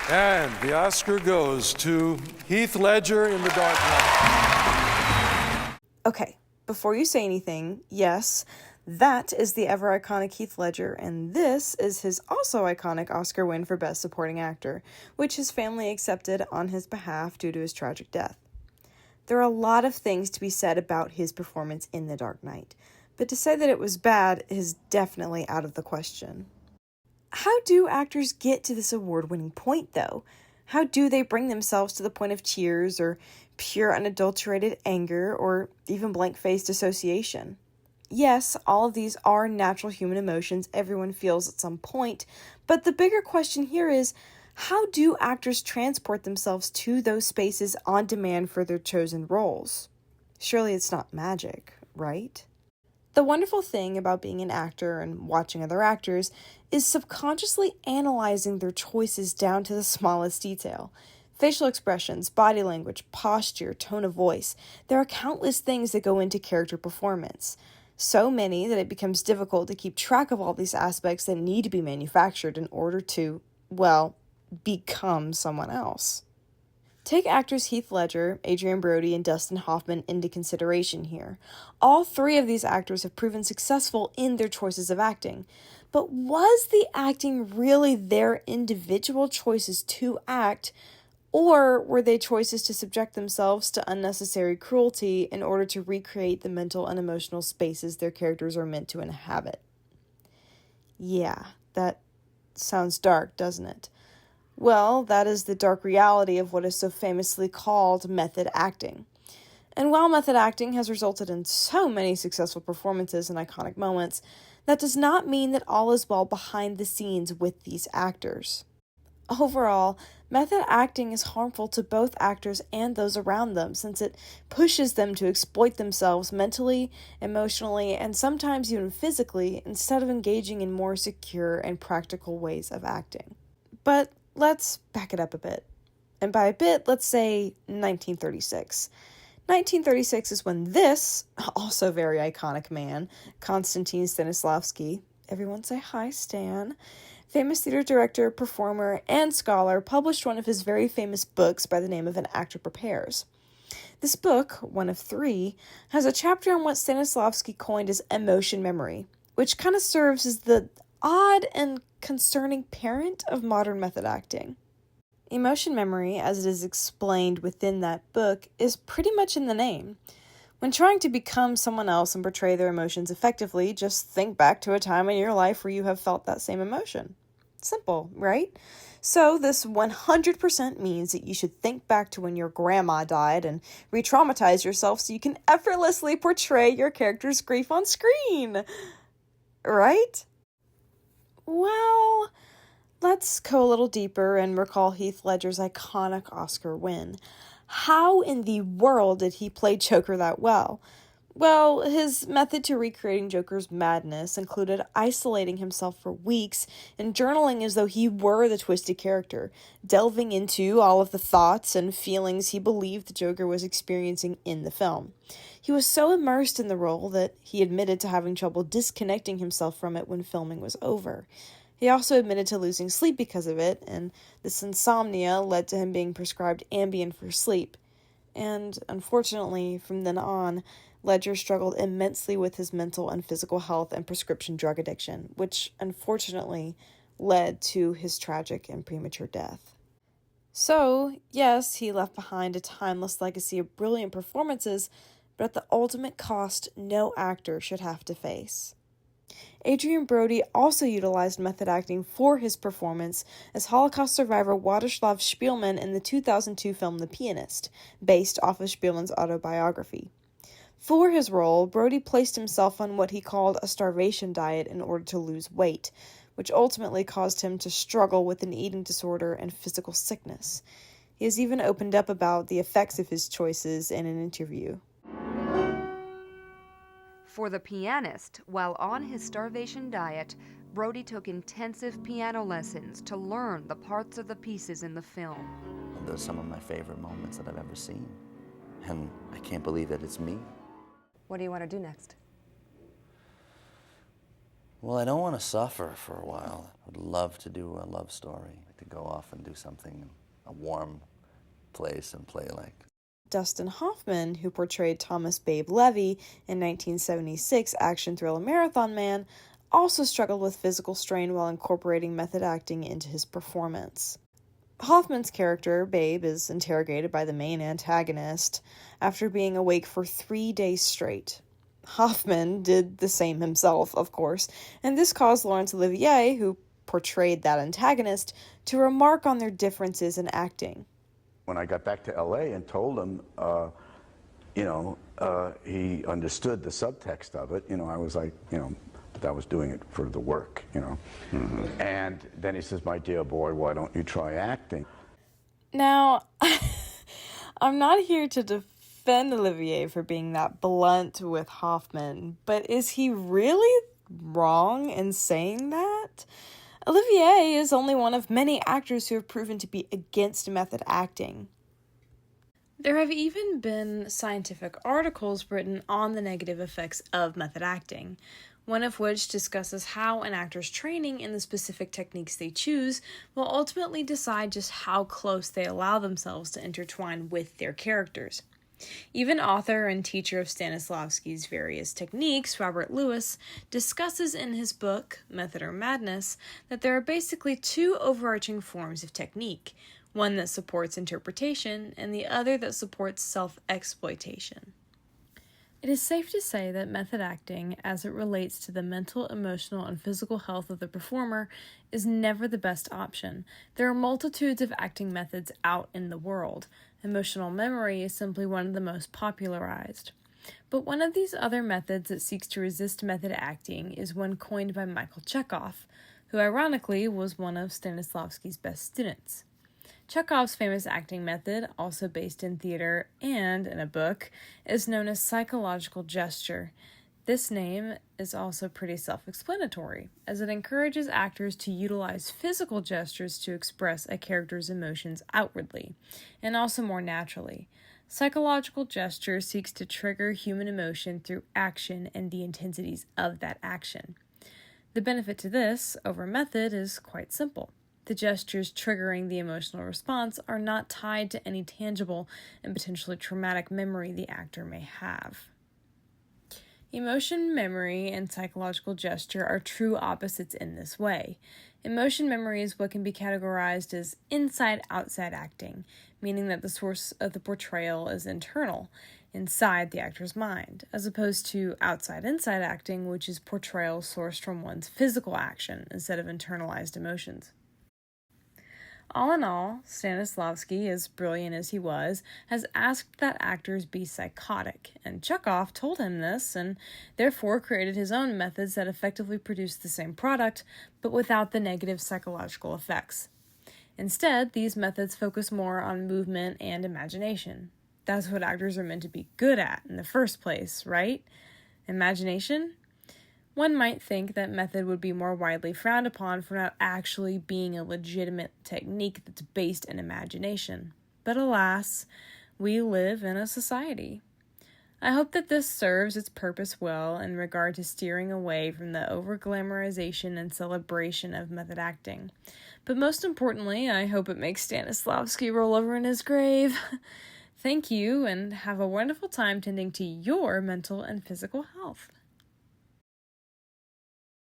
And the Oscar goes to Heath Ledger in The Dark Knight. Okay, before you say anything, yes, that is the ever iconic Heath Ledger, and this is his also iconic Oscar win for Best Supporting Actor, which his family accepted on his behalf due to his tragic death. There are a lot of things to be said about his performance in The Dark Knight, but to say that it was bad is definitely out of the question. How do actors get to this award-winning point, though? How do they bring themselves to the point of tears, or pure unadulterated anger, or even blank-faced association? Yes, all of these are natural human emotions everyone feels at some point, but the bigger question here is, how do actors transport themselves to those spaces on demand for their chosen roles? Surely it's not magic, right? The wonderful thing about being an actor and watching other actors is subconsciously analyzing their choices down to the smallest detail. Facial expressions, body language, posture, tone of voice. There are countless things that go into character performance. So many that it becomes difficult to keep track of all these aspects that need to be manufactured in order to, well, become someone else. Take actors Heath Ledger, Adrien Brody, and Dustin Hoffman into consideration here. All three of these actors have proven successful in their choices of acting. But was the acting really their individual choices to act, or were they choices to subject themselves to unnecessary cruelty in order to recreate the mental and emotional spaces their characters are meant to inhabit? Yeah, that sounds dark, doesn't it? Well, that is the dark reality of what is so famously called method acting. And while method acting has resulted in so many successful performances and iconic moments, that does not mean that all is well behind the scenes with these actors. Overall, method acting is harmful to both actors and those around them, since it pushes them to exploit themselves mentally, emotionally, and sometimes even physically, instead of engaging in more secure and practical ways of acting. But let's back it up a bit. And by a bit, let's say 1936. 1936 is when this, also very iconic man, Konstantin Stanislavski, everyone say hi, Stan, famous theater director, performer, and scholar, published one of his very famous books by the name of An Actor Prepares. This book, one of three, has a chapter on what Stanislavski coined as emotion memory, which kind of serves as the odd and concerning parent of modern method acting. Emotion memory, as it is explained within that book, is pretty much in the name. When trying to become someone else and portray their emotions effectively, just think back to a time in your life where you have felt that same emotion. Simple, right? So this 100% means that you should think back to when your grandma died and re-traumatize yourself so you can effortlessly portray your character's grief on screen. Right? Well, let's go a little deeper and recall Heath Ledger's iconic Oscar win. How in the world did he play Joker that well? Well, his method to recreating Joker's madness included isolating himself for weeks and journaling as though he were the twisted character, delving into all of the thoughts and feelings he believed the Joker was experiencing in the film. He was so immersed in the role that he admitted to having trouble disconnecting himself from it when filming was over. He also admitted to losing sleep because of it, and this insomnia led to him being prescribed Ambien for sleep. And unfortunately, from then on, Ledger struggled immensely with his mental and physical health and prescription drug addiction, which unfortunately led to his tragic and premature death. So, yes, he left behind a timeless legacy of brilliant performances, but at the ultimate cost no actor should have to face. Adrien Brody also utilized method acting for his performance as Holocaust survivor Władysław Szpilman in the 2002 film The Pianist, based off of Szpilman's autobiography. For his role, Brody placed himself on what he called a starvation diet in order to lose weight, which ultimately caused him to struggle with an eating disorder and physical sickness. He has even opened up about the effects of his choices in an interview. For The Pianist, while on his starvation diet, Brody took intensive piano lessons to learn the parts of the pieces in the film. Those are some of my favorite moments that I've ever seen. And I can't believe that it's me. What do you want to do next? Well, I don't want to suffer for a while. I would love to do a love story, to go off and do something in a warm place and play like. Dustin Hoffman, who portrayed Thomas Babe Levy in 1976 action thriller Marathon Man, also struggled with physical strain while incorporating method acting into his performance. Hoffman's character, Babe, is interrogated by the main antagonist after being awake for 3 days straight. Hoffman did the same himself, of course, and this caused Laurence Olivier, who portrayed that antagonist, to remark on their differences in acting. When I got back to LA and told him, he understood the subtext of it, I was like, that I was doing it for the work, Mm-hmm. And then he says, my dear boy, why don't you try acting? Now, I'm not here to defend Olivier for being that blunt with Hoffman, but is he really wrong in saying that? Olivier is only one of many actors who have proven to be against method acting. There have even been scientific articles written on the negative effects of method acting, one of which discusses how an actor's training in the specific techniques they choose will ultimately decide just how close they allow themselves to intertwine with their characters. Even author and teacher of Stanislavski's various techniques, Robert Lewis, discusses in his book, Method or Madness, that there are basically two overarching forms of technique, one that supports interpretation and the other that supports self-exploitation. It is safe to say that method acting, as it relates to the mental, emotional, and physical health of the performer, is never the best option. There are multitudes of acting methods out in the world. Emotional memory is simply one of the most popularized. But one of these other methods that seeks to resist method acting is one coined by Michael Chekhov, who ironically was one of Stanislavski's best students. Chekhov's famous acting method, also based in theater and in a book, is known as psychological gesture. This name is also pretty self-explanatory, as it encourages actors to utilize physical gestures to express a character's emotions outwardly, and also more naturally. Psychological gesture seeks to trigger human emotion through action and the intensities of that action. The benefit to this, over method, is quite simple. The gestures triggering the emotional response are not tied to any tangible and potentially traumatic memory the actor may have. Emotion memory and psychological gesture are true opposites in this way. Emotion memory is what can be categorized as inside-outside acting, meaning that the source of the portrayal is internal, inside the actor's mind, as opposed to outside-inside acting, which is portrayal sourced from one's physical action instead of internalized emotions. All in all, Stanislavski, as brilliant as he was, has asked that actors be psychotic, and Chekhov told him this, and therefore created his own methods that effectively produced the same product, but without the negative psychological effects. Instead, these methods focus more on movement and imagination. That's what actors are meant to be good at in the first place, right? Imagination? One might think that method would be more widely frowned upon for not actually being a legitimate technique that's based in imagination. But alas, we live in a society. I hope that this serves its purpose well in regard to steering away from the over-glamorization and celebration of method acting. But most importantly, I hope it makes Stanislavski roll over in his grave. Thank you, and have a wonderful time tending to your mental and physical health.